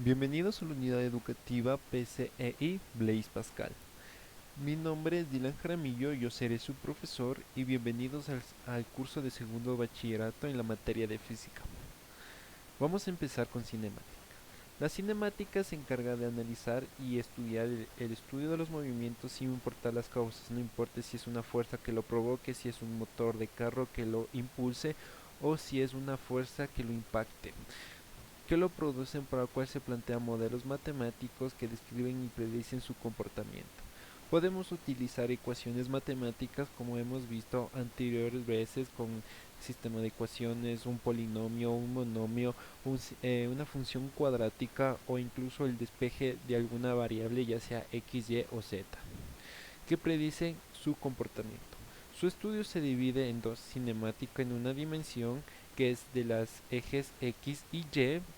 Bienvenidos a la unidad educativa PCEI Blaise Pascal. Mi nombre es Dylan Jaramillo, yo seré su profesor y bienvenidos al curso de segundo bachillerato en la materia de física. Vamos a empezar con cinemática. La cinemática se encarga de analizar y estudiar el estudio de los movimientos sin importar las causas, no importa si es una fuerza que lo provoque, si es un motor de carro que lo impulse o si es una fuerza que lo impacte, que lo producen, para lo cual se plantean modelos matemáticos que describen y predicen su comportamiento. Podemos utilizar ecuaciones matemáticas como hemos visto anteriores veces con sistema de ecuaciones, un polinomio, un monomio, una función cuadrática o incluso el despeje de alguna variable ya sea x, y o z, que predicen su comportamiento. Su estudio se divide en dos: cinemática en una dimensión, que es de las ejes X y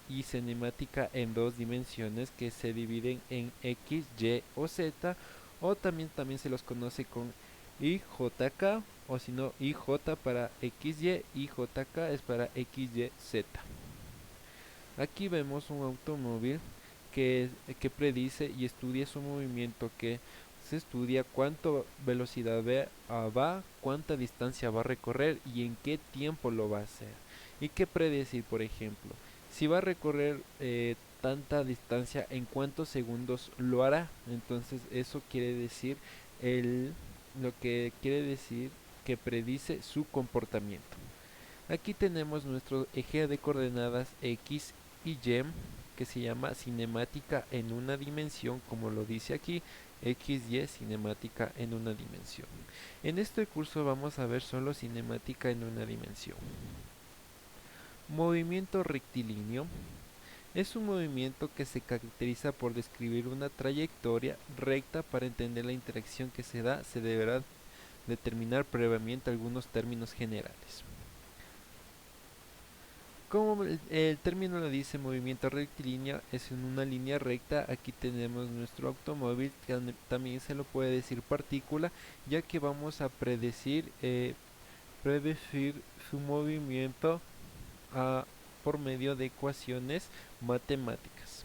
Y cinemática en dos dimensiones, que se dividen en X, Y o Z, o también se los conoce con IJK, o si no IJ para XY y JK es para XYZ. Aquí vemos un automóvil que predice y estudia su movimiento, que se estudia cuánta velocidad va, cuánta distancia va a recorrer y en qué tiempo lo va a hacer. ¿Y qué predecir, por ejemplo? Si va a recorrer tanta distancia, ¿en cuántos segundos lo hará? Entonces eso quiere decir lo que quiere decir que predice su comportamiento. Aquí tenemos nuestro eje de coordenadas X y Y, que se llama cinemática en una dimensión, como lo dice aquí, X, Y, cinemática en una dimensión. En este curso vamos a ver solo cinemática en una dimensión. Movimiento rectilíneo es un movimiento que se caracteriza por describir una trayectoria recta. Para entender la interacción que se da, se deberá determinar previamente algunos términos generales. Como el término lo dice, movimiento rectilíneo es en una línea recta. Aquí tenemos nuestro automóvil, que también se lo puede decir partícula, ya que vamos a predecir su movimiento por medio de ecuaciones matemáticas.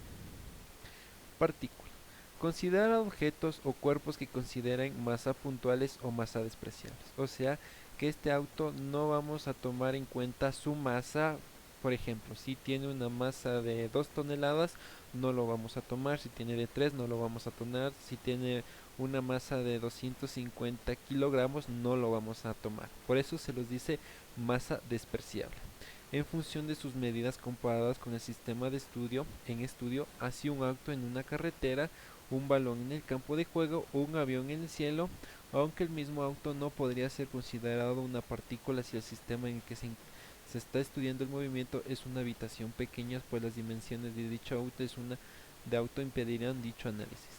Partícula: considera objetos o cuerpos que consideren masa puntuales o masa despreciables. O sea, que este auto no vamos a tomar en cuenta su masa. Por ejemplo, si tiene una masa de 2 toneladas, no lo vamos a tomar. Si tiene de 3, no lo vamos a tomar. Si tiene una masa de 250 kilogramos, no lo vamos a tomar. Por eso se los dice masa despreciable. En función de sus medidas comparadas con el sistema de estudio, así un auto en una carretera, un balón en el campo de juego o un avión en el cielo, aunque el mismo auto no podría ser considerado una partícula si el sistema en el que se está estudiando el movimiento es una habitación pequeña, pues las dimensiones de dicho auto impedirían dicho análisis.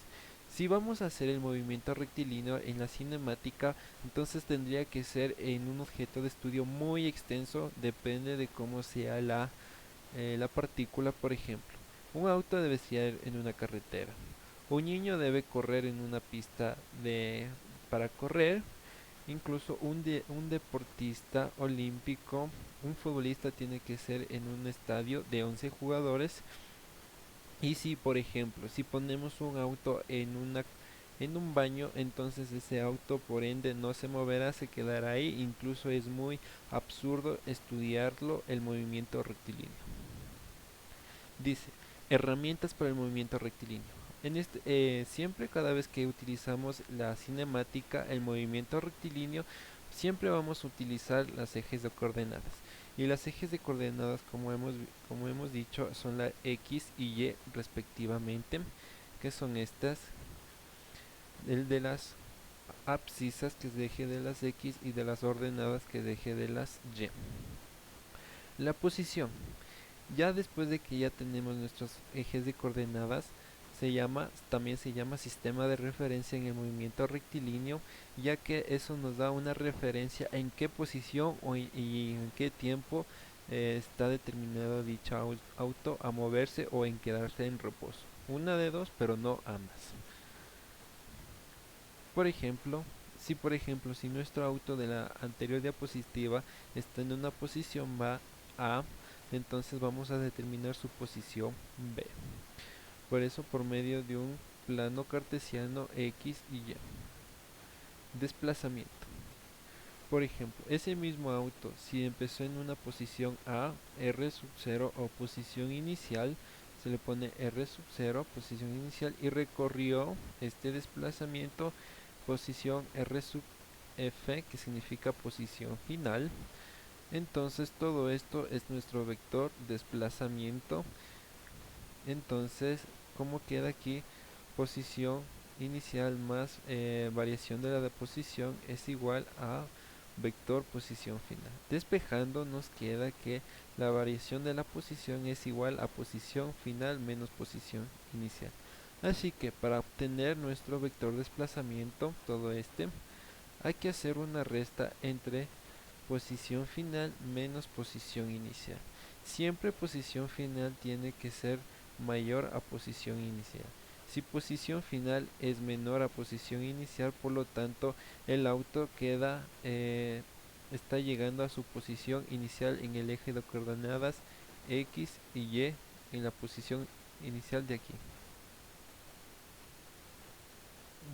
Si vamos a hacer el movimiento rectilíneo en la cinemática, entonces tendría que ser en un objeto de estudio muy extenso, depende de cómo sea la partícula. Por ejemplo, un auto debe ser en una carretera, un niño debe correr en una pista para correr, incluso un deportista olímpico, un futbolista tiene que ser en un estadio de 11 jugadores. Y si, por ejemplo, si ponemos un auto en un baño, entonces ese auto por ende no se moverá, se quedará ahí. Incluso es muy absurdo estudiarlo, el movimiento rectilíneo. Dice: herramientas para el movimiento rectilíneo. Siempre, cada vez que utilizamos la cinemática, el movimiento rectilíneo, siempre vamos a utilizar las ejes de coordenadas. Y las ejes de coordenadas, como hemos dicho, son la X y Y respectivamente, que son estas: el de las abscisas, que es de eje de las X, y de las ordenadas, que es de eje de las Y. La posición: ya después de que ya tenemos nuestros ejes de coordenadas, también se llama sistema de referencia en el movimiento rectilíneo, ya que eso nos da una referencia en qué posición y en qué tiempo está determinado dicho auto a moverse o en quedarse en reposo. Una de dos, pero no ambas. Si nuestro auto de la anterior diapositiva está en una posición, va a entonces vamos a determinar su posición B. Por eso, por medio de un plano cartesiano X y Y. Desplazamiento. Por ejemplo, ese mismo auto, si empezó en una posición A, R sub 0 o posición inicial, se le pone R sub 0, posición inicial, y recorrió este desplazamiento, posición R sub F, que significa posición final. Entonces todo esto es nuestro vector desplazamiento. Entonces, ¿cómo queda aquí? Posición inicial más variación de la posición es igual a vector posición final. Despejando nos queda que la variación de la posición es igual a posición final menos posición inicial. Así que para obtener nuestro vector desplazamiento, todo este, hay que hacer una resta entre posición final menos posición inicial. Siempre posición final tiene que ser mayor a posición inicial. Si posición final es menor a posición inicial, por lo tanto el auto está llegando a su posición inicial en el eje de coordenadas X y Y en la posición inicial de aquí.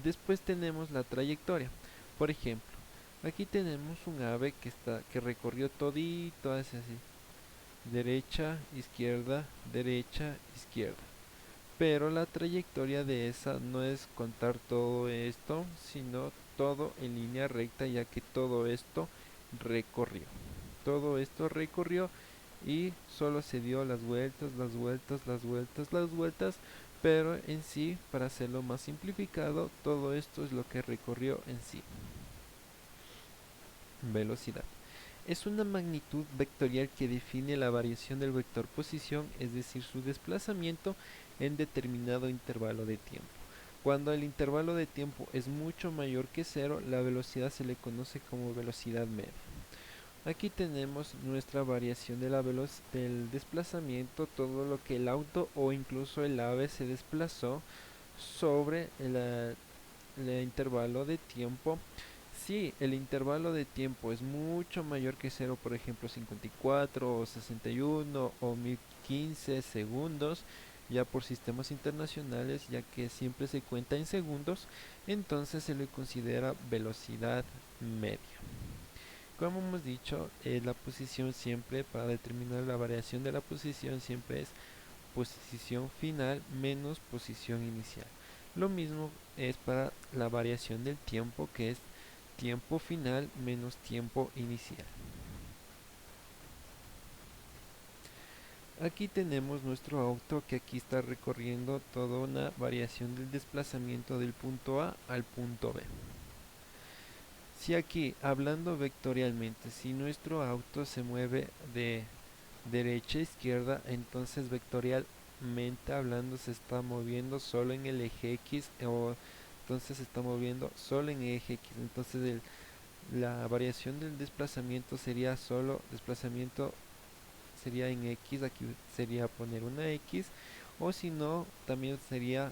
Después tenemos la trayectoria. Por ejemplo, aquí tenemos un ave que recorrió todito hacia así, derecha, izquierda, izquierda. Pero la trayectoria de esa no es contar todo esto, sino todo en línea recta, ya que todo esto recorrió. Todo esto recorrió y solo se dio las vueltas, las vueltas, las vueltas, las vueltas, pero en sí, para hacerlo más simplificado, todo esto es lo que recorrió en sí. Velocidad. Es una magnitud vectorial que define la variación del vector posición, es decir, su desplazamiento en determinado intervalo de tiempo. Cuando el intervalo de tiempo es mucho mayor que cero, la velocidad se le conoce como velocidad media. Aquí tenemos nuestra variación de del desplazamiento, todo lo que el auto o incluso el ave se desplazó sobre el intervalo de tiempo. Si el intervalo de tiempo es mucho mayor que cero, por ejemplo 54 o 61 o 1015 segundos, ya por sistemas internacionales, ya que siempre se cuenta en segundos, entonces se le considera velocidad media. Como hemos dicho, la posición siempre, para determinar la variación de la posición, siempre es posición final menos posición inicial. Lo mismo es para la variación del tiempo, que es tiempo final menos tiempo inicial. Aquí tenemos nuestro auto que aquí está recorriendo toda una variación del desplazamiento del punto A al punto B. Si aquí, hablando vectorialmente, si nuestro auto se mueve de derecha a izquierda, entonces vectorialmente hablando se está moviendo solo en el eje X, o entonces se está moviendo solo en el eje X. Entonces la variación del desplazamiento sería solo desplazamiento sería en X, aquí sería poner una X, o si no, también sería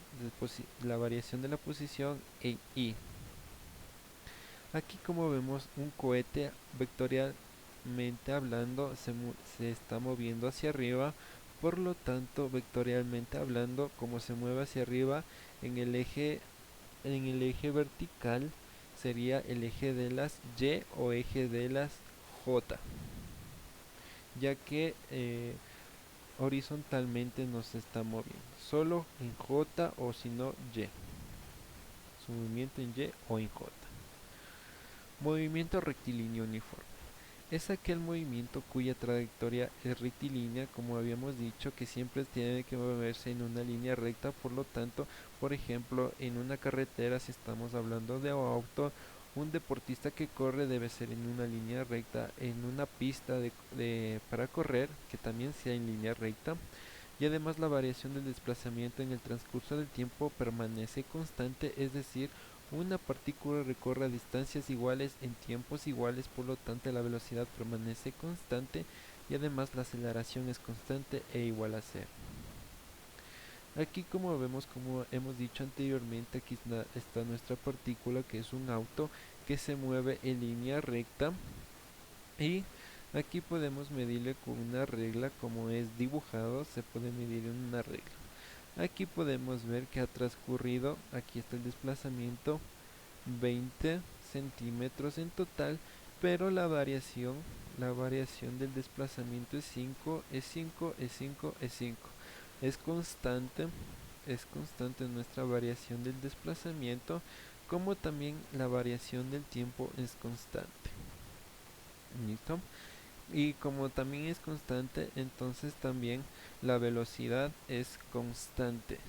la variación de la posición en Y. Aquí, como vemos, un cohete vectorialmente hablando se está moviendo hacia arriba, por lo tanto vectorialmente hablando, como se mueve hacia arriba en el eje vertical sería el eje de las Y o eje de las J, ya que horizontalmente nos está moviendo solo en J, o si no Y, su movimiento en Y o en J. Movimiento rectilíneo uniforme. Es aquel movimiento cuya trayectoria es rectilínea, como habíamos dicho, que siempre tiene que moverse en una línea recta. Por lo tanto, por ejemplo, en una carretera, si estamos hablando de auto, un deportista que corre debe ser en una línea recta. En una pista para correr, que también sea en línea recta. Y además la variación del desplazamiento en el transcurso del tiempo permanece constante, es decir, una partícula recorre a distancias iguales en tiempos iguales, por lo tanto la velocidad permanece constante y además la aceleración es constante e igual a cero. Aquí, como vemos, como hemos dicho anteriormente, aquí está nuestra partícula, que es un auto que se mueve en línea recta, y Aquí podemos medirle con una regla, como es dibujado, se puede medir en una regla. Aquí podemos ver que ha transcurrido, aquí está el desplazamiento, 20 centímetros en total, pero la variación del desplazamiento es 5, es 5, es 5, es 5. Es constante nuestra variación del desplazamiento, como también la variación del tiempo es constante. ¿Listo? Y como también es constante, entonces también la velocidad es constante,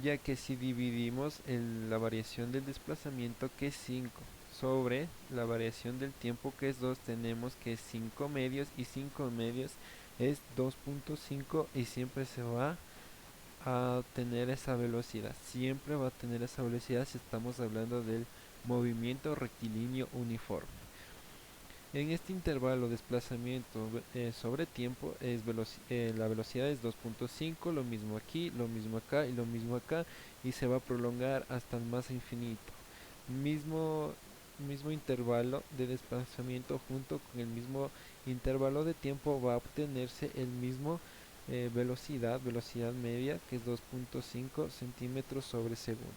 ya que si dividimos la variación del desplazamiento, que es 5, sobre la variación del tiempo, que es 2, tenemos que 5 medios, y 5 medios es 2.5, y siempre se va a tener esa velocidad, siempre va a tener esa velocidad si estamos hablando del movimiento rectilíneo uniforme. En este intervalo desplazamiento sobre tiempo la velocidad es 2.5, lo mismo aquí, lo mismo acá y lo mismo acá, y se va a prolongar hasta el más infinito. Mismo, mismo intervalo de desplazamiento junto con el mismo intervalo de tiempo va a obtenerse el mismo velocidad media, que es 2.5 centímetros sobre segundo.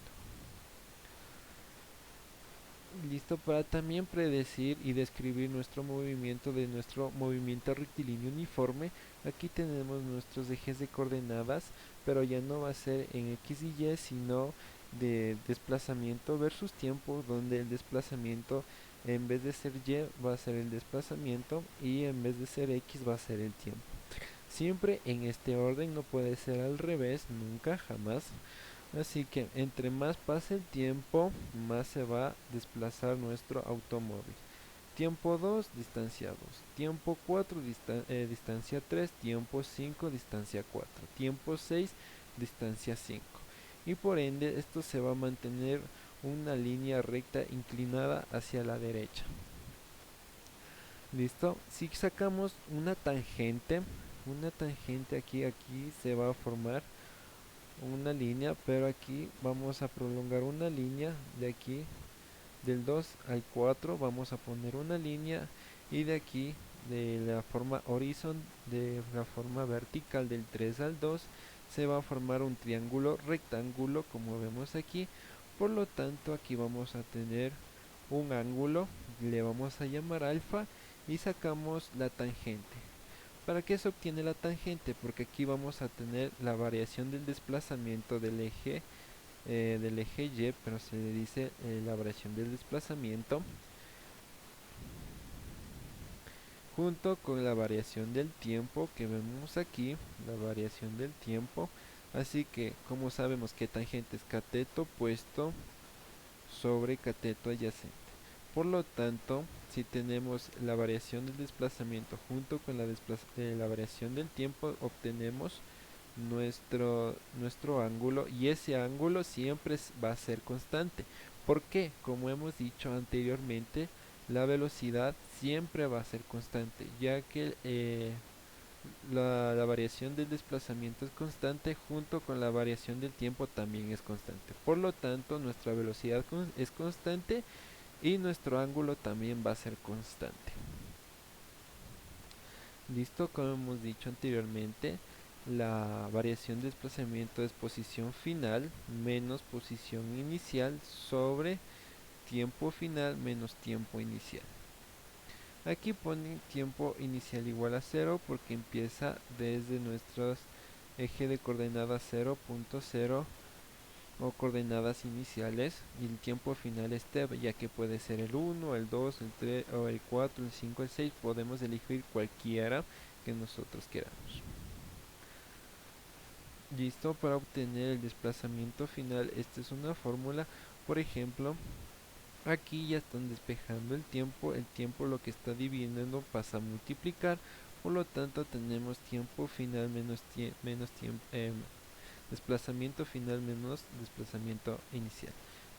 Listo, para también predecir y describir nuestro movimiento de nuestro movimiento rectilíneo uniforme. Aquí tenemos nuestros ejes de coordenadas, pero ya no va a ser en X y Y, sino de desplazamiento versus tiempo, donde el desplazamiento en vez de ser Y va a ser el desplazamiento, y en vez de ser X va a ser el tiempo. Siempre en este orden, no puede ser al revés, nunca, jamás. Así que entre más pase el tiempo, más se va a desplazar nuestro automóvil. Tiempo 2, distancia 2. Tiempo 4, distancia 3. Tiempo 5, distancia 4. Tiempo 6, distancia 5. Y por ende esto se va a mantener una línea recta inclinada hacia la derecha. ¿Listo? Si sacamos una tangente aquí se va a formar una línea, pero aquí vamos a prolongar una línea de aquí del 2 al 4, vamos a poner una línea, y de aquí de la forma de la forma vertical del 3 al 2 se va a formar un triángulo rectángulo, como vemos aquí. Por lo tanto, aquí vamos a tener un ángulo, le vamos a llamar alfa, y sacamos la tangente. ¿Para qué se obtiene la tangente? Porque aquí vamos a tener la variación del desplazamiento del eje Y, pero se le dice la variación del desplazamiento, junto con la variación del tiempo que vemos aquí, la variación del tiempo. Así que, como sabemos que tangente es cateto opuesto sobre cateto adyacente. Por lo tanto, si tenemos la variación del desplazamiento junto con la variación del tiempo, obtenemos nuestro ángulo, y ese ángulo siempre va a ser constante. ¿Por qué? Como hemos dicho anteriormente, la velocidad siempre va a ser constante, ya que la variación del desplazamiento es constante, junto con la variación del tiempo también es constante. Por lo tanto, nuestra velocidad es constante, y nuestro ángulo también va a ser constante. Listo, como hemos dicho anteriormente, la variación de desplazamiento es posición final menos posición inicial sobre tiempo final menos tiempo inicial. Aquí pone tiempo inicial igual a 0, porque empieza desde nuestro eje de coordenadas 0.0 o coordenadas iniciales, y el tiempo final es t, ya que puede ser el 1, el 2, el 3 o el 4, el 5, el 6. Podemos elegir cualquiera que nosotros queramos. Listo, para obtener el desplazamiento final, esta es una fórmula. Por ejemplo, aquí ya están despejando el tiempo lo que está dividiendo pasa a multiplicar. Por lo tanto, tenemos tiempo final menos tiempo, desplazamiento final menos desplazamiento inicial.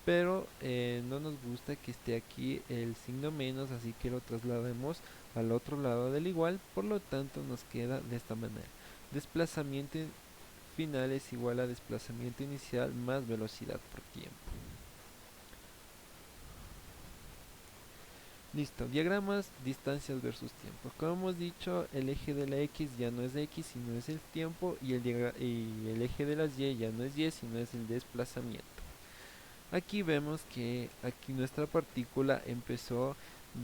Pero no nos gusta que esté aquí el signo menos, así que lo traslademos al otro lado del igual. Por lo tanto, nos queda de esta manera: desplazamiento final es igual a desplazamiento inicial más velocidad por tiempo. Listo, diagramas, distancias versus tiempo. Como hemos dicho, el eje de la X ya no es X, sino es el tiempo, y el eje de las Y ya no es Y, sino es el desplazamiento. Aquí vemos que aquí nuestra partícula empezó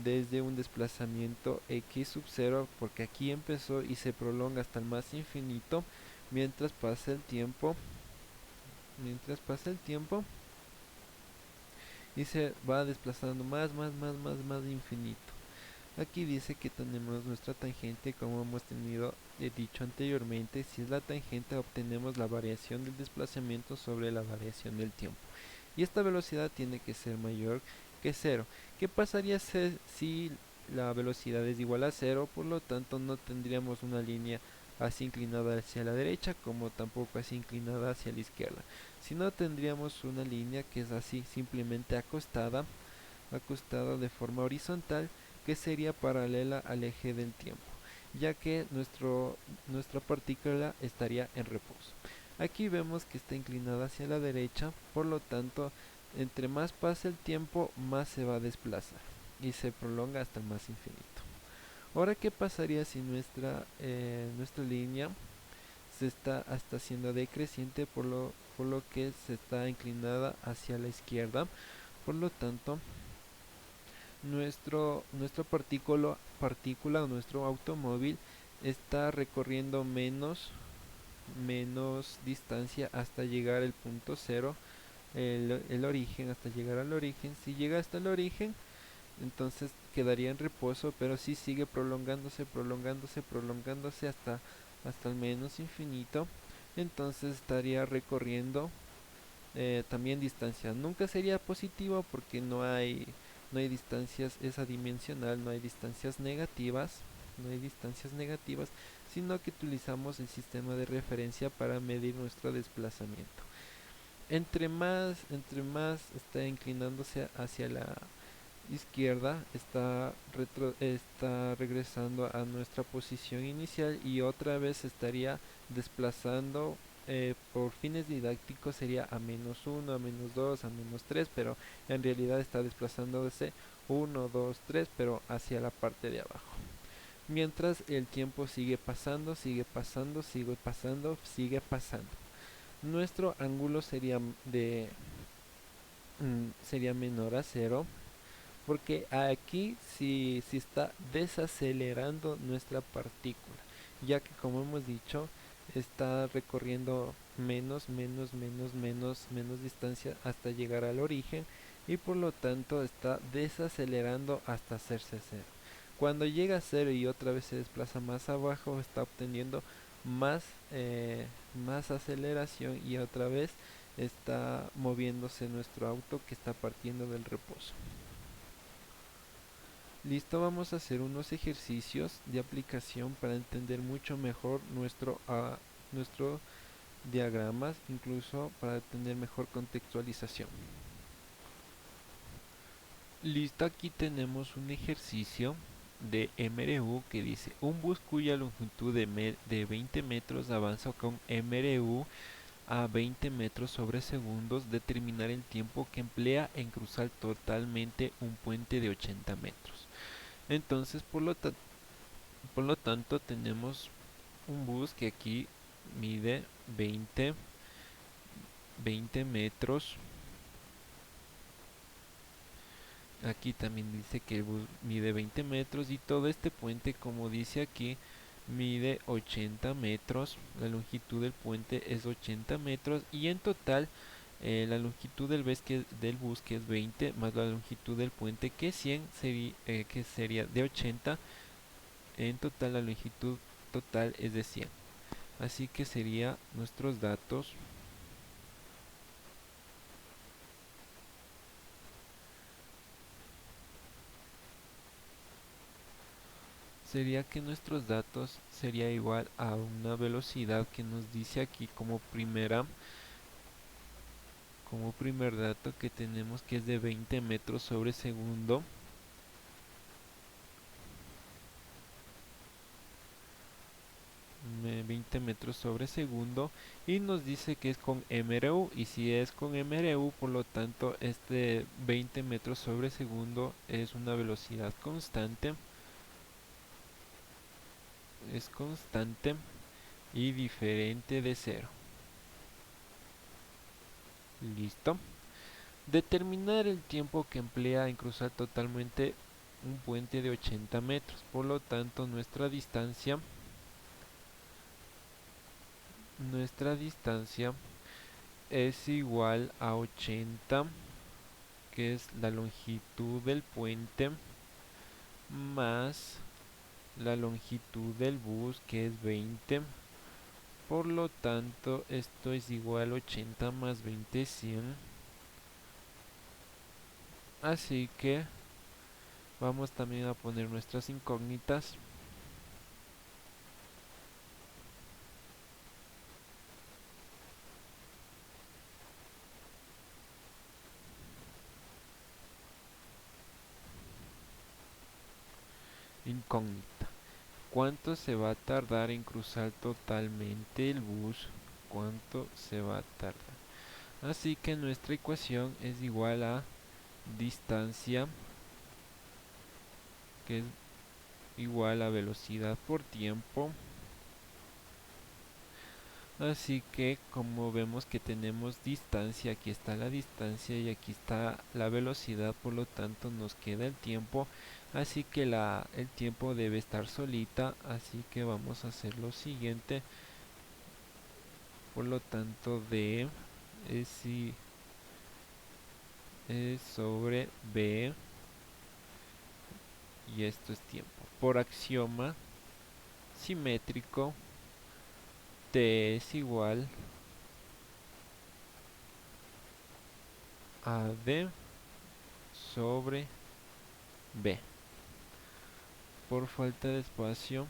desde un desplazamiento X sub 0, porque aquí empezó y se prolonga hasta el más infinito mientras pasa el tiempo, mientras pasa el tiempo y se va desplazando más infinito. Aquí dice que tenemos nuestra tangente, como hemos dicho anteriormente. Si es la tangente, obtenemos la variación del desplazamiento sobre la variación del tiempo. Y esta velocidad tiene que ser mayor que cero. ¿Qué pasaría si la velocidad es igual a cero? Por lo tanto, no tendríamos una línea así inclinada hacia la derecha como tampoco así inclinada hacia la izquierda, sino tendríamos una línea que es así, simplemente acostada de forma horizontal, que sería paralela al eje del tiempo, ya que nuestra partícula estaría en reposo. Aquí vemos que está inclinada hacia la derecha, por lo tanto, entre más pasa el tiempo, más se va a desplazar y se prolonga hasta el más infinito. Ahora, ¿qué pasaría si nuestra línea se está haciendo decreciente, por lo que se está inclinada hacia la izquierda? Por lo tanto, nuestra partícula o nuestro automóvil está recorriendo menos distancia hasta llegar al punto cero, el origen, hasta llegar al origen. Si llega hasta el origen, entonces quedaría en reposo, pero si sigue prolongándose hasta el menos infinito, entonces estaría recorriendo también distancia. Nunca sería positivo porque no hay distancias, es adimensional, no hay distancias negativas, sino que utilizamos el sistema de referencia para medir nuestro desplazamiento. Entre más está inclinándose hacia la izquierda, está regresando a nuestra posición inicial, y otra vez estaría desplazando, por fines didácticos sería a -1, a -2, a -3, pero en realidad está desplazándose 1, 2, 3, pero hacia la parte de abajo. Mientras el tiempo sigue pasando, sigue pasando. Nuestro ángulo sería menor a cero, porque aquí si está desacelerando nuestra partícula, ya que, como hemos dicho, está recorriendo menos distancia hasta llegar al origen, y por lo tanto está desacelerando hasta hacerse cero. Cuando llega a cero y otra vez se desplaza más abajo, está obteniendo más, más aceleración, y otra vez está moviéndose nuestro auto, que está partiendo del reposo. Listo, vamos a hacer unos ejercicios de aplicación para entender mucho mejor nuestro diagramas, incluso para tener mejor contextualización. Listo, aquí tenemos un ejercicio de MRU que dice: un bus cuya longitud de 20 metros avanza con MRU a 20 metros sobre segundos. Determinar el tiempo que emplea en cruzar totalmente un puente de 80 metros. Entonces, por lo tanto, tenemos un bus que aquí mide 20 metros. Aquí también dice que el bus mide 20 metros, y todo este puente, como dice aquí, mide 80 metros. La longitud del puente es 80 metros, y en total la longitud del bus, que es 20, más la longitud del puente, que es 100, que sería de 80. En total la longitud total es de 100. Así que sería nuestros datos. Sería que nuestros datos sería igual a una velocidad que nos dice aquí como primer dato, que tenemos, que es de 20 metros sobre segundo. 20 metros sobre segundo, y nos dice que es con MRU, y si es con MRU, por lo tanto este 20 metros sobre segundo es una velocidad constante, es constante y diferente de cero. Listo. Determinar el tiempo que emplea en cruzar totalmente un puente de 80 metros. Por lo tanto, nuestra distancia es igual a 80, que es la longitud del puente, más la longitud del bus, que es 20. Por lo tanto, esto es igual a 80 más 20, 100. Así que vamos también a poner nuestras incógnitas. Incógnita: ¿cuánto se va a tardar en cruzar totalmente el bus? ¿Cuánto se va a tardar? Así que nuestra ecuación es igual a distancia, que es igual a velocidad por tiempo. Así que como vemos que tenemos distancia, aquí está la distancia y aquí está la velocidad, por lo tanto nos queda el tiempo. Así que el tiempo debe estar solita, así que vamos a hacer lo siguiente. Por lo tanto, D es sobre B, y esto es tiempo. Por axioma simétrico, T es igual a D sobre B. Por falta de espacio,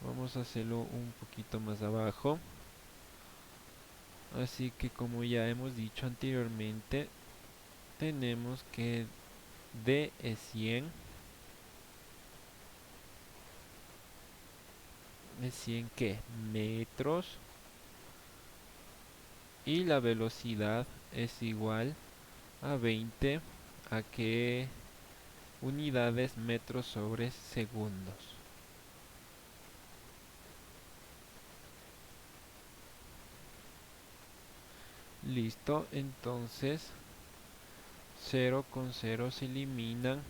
vamos a hacerlo un poquito más abajo. Así que como ya hemos dicho anteriormente, tenemos que D es 100. ¿Es 100 qué? Metros. Y la velocidad es igual a 20. ¿A qué unidades? Metros sobre segundos. Listo, entonces 0 con 0 se eliminan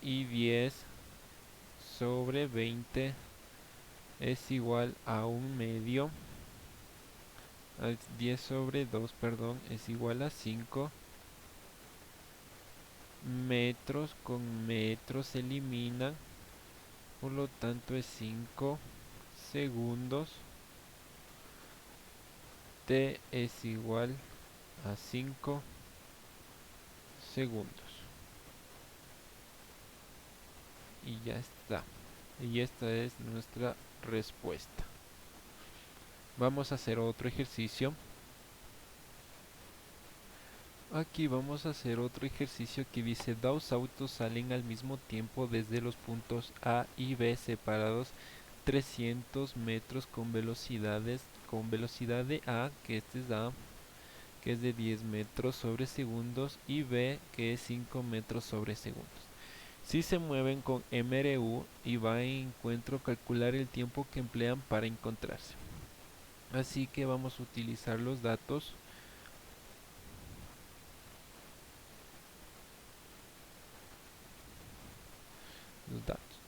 y 10 sobre 20 es igual a 1/2. 10 sobre 2, perdón, es igual a 5. Metros con metros se eliminan, por lo tanto es 5 segundos. T es igual a 5 segundos. Y ya está. Y esta es nuestra respuesta. Vamos a hacer otro ejercicio. Aquí vamos a hacer otro ejercicio que dice: dos autos salen al mismo tiempo desde los puntos A y B separados 300 metros con velocidad de A, que este es A, que es de 10 metros sobre segundos, y B, que es 5 metros sobre segundos. Si se mueven con MRU y va en encuentro, calcular el tiempo que emplean para encontrarse. Así que vamos a utilizar los datos.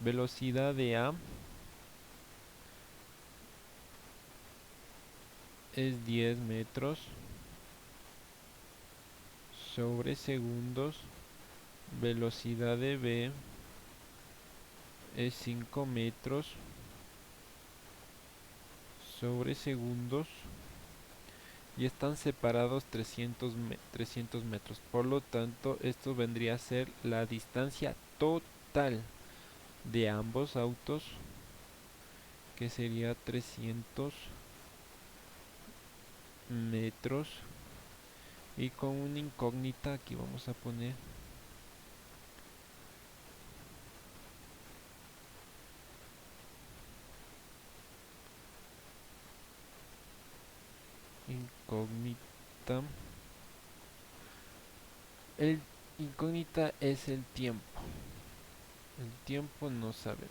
Velocidad de A es 10 metros sobre segundos. Velocidad de B es 5 metros sobre segundos. Y están separados 300 metros. Por lo tanto, esto vendría a ser la distancia total de ambos autos, que sería 300 metros. Y con una incógnita aquí vamos a poner incógnita. El incógnita es el tiempo. El tiempo no sabemos.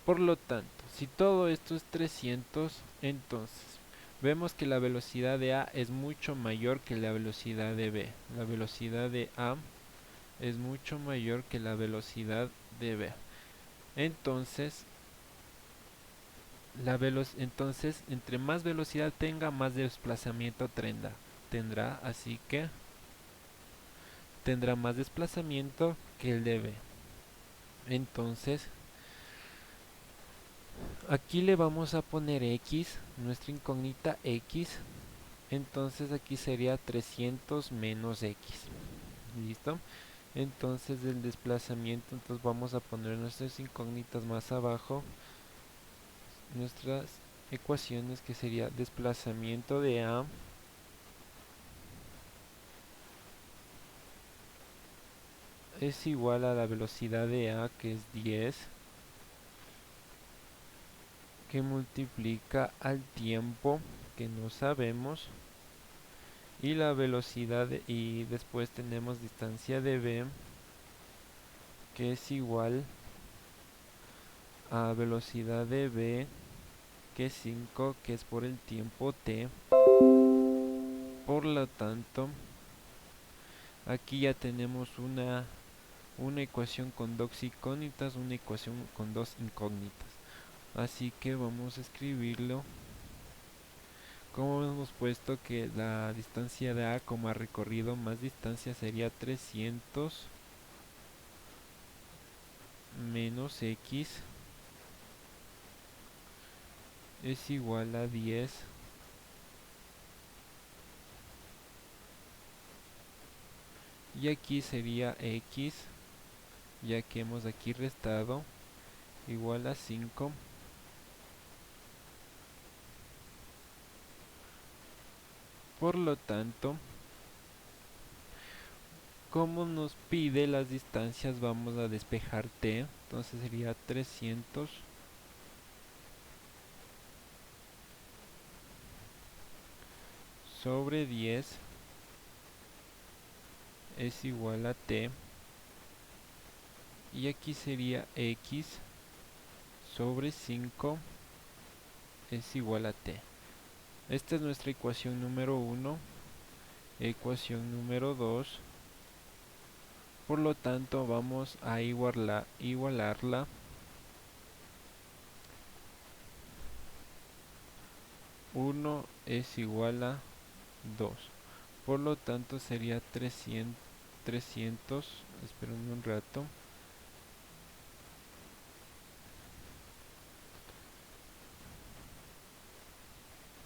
Por lo tanto, si todo esto es 300, entonces vemos que la velocidad de A es mucho mayor que la velocidad de B. La velocidad de A es mucho mayor que la velocidad de B. Entonces, entre más velocidad tenga, más desplazamiento tendrá, así que tendrá más desplazamiento que el de B. Entonces, aquí le vamos a poner X, nuestra incógnita X. Entonces aquí sería 300 menos X. ¿Listo? Entonces del desplazamiento, entonces vamos a poner nuestras incógnitas más abajo. Nuestras ecuaciones, que sería desplazamiento de A es igual a la velocidad de A, que es 10, que multiplica al tiempo, que no sabemos, y la velocidad y después tenemos distancia de B, que es igual a velocidad de B, que es 5, que es por el tiempo t. Por lo tanto, aquí ya tenemos una ecuación con dos incógnitas, una ecuación con dos incógnitas. Así que vamos a escribirlo como hemos puesto que la distancia de A como ha recorrido más distancia sería 300 menos X es igual a 10 y aquí sería X, ya que hemos aquí restado, igual a 5. Por lo tanto, como nos pide las distancias, vamos a despejar t, entonces sería 300 sobre 10 es igual a t, y aquí sería X sobre 5 es igual a t. Esta es nuestra ecuación número 1. Ecuación número 2. Por lo tanto, vamos a igualarla. 1 es igual a 2. Por lo tanto, sería 300. Esperen un rato.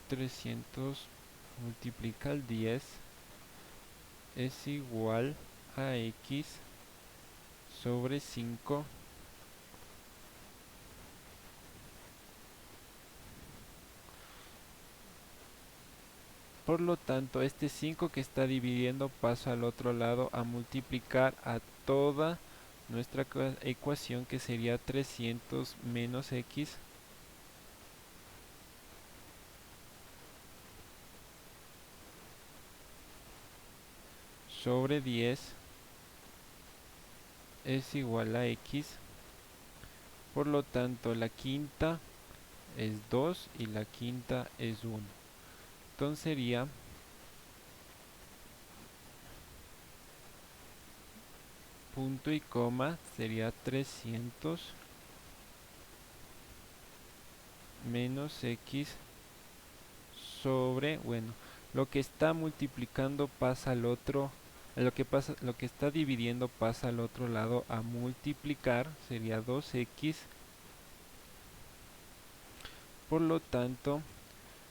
300 multiplica al 10 es igual a X sobre 5. Por lo tanto, este 5 que está dividiendo pasa al otro lado a multiplicar a toda nuestra ecuación, que sería 300 menos X sobre 10 es igual a X. Por lo tanto, la quinta es 2 y la quinta es 1. Entonces sería punto y coma, sería 300 menos X sobre, bueno, lo que está multiplicando pasa al otro, lo que está dividiendo pasa al otro lado a multiplicar, sería 2X. Por lo tanto,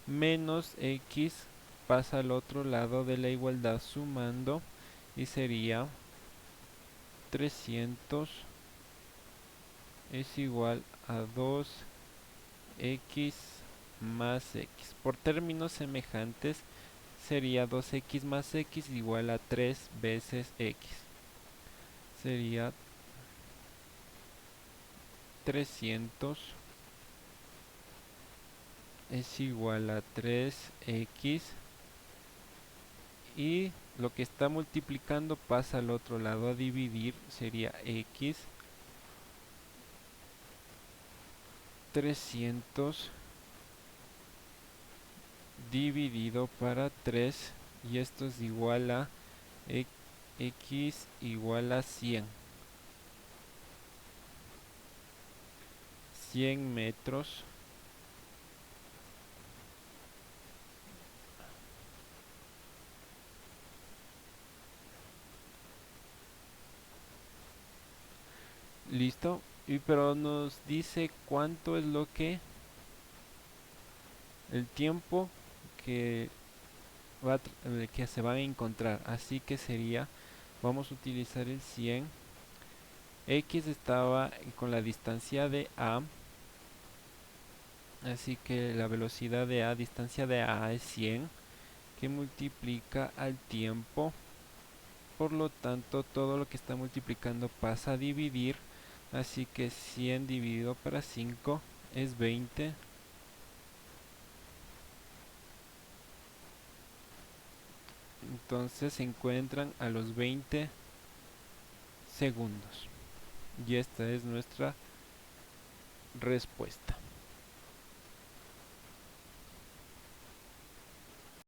menos X pasa al otro lado de la igualdad sumando, y sería 300 es igual a 2X más X. Por términos semejantes, sería 2X más X igual a 3 veces X. Sería 300 es igual a 3x y lo que está multiplicando pasa al otro lado a dividir, sería x 300 dividido para 3 y esto es igual a x igual a 100 metros listo pero nos dice cuánto es lo que el tiempo que que se va a encontrar, así que sería, vamos a utilizar el 100. X estaba con la distancia de A, así que la velocidad de A, distancia de A es 100, que multiplica al tiempo. Por lo tanto, todo lo que está multiplicando pasa a dividir, así que 100 dividido para 5 es 20. Entonces se encuentran a los 20 segundos. Y esta es nuestra respuesta.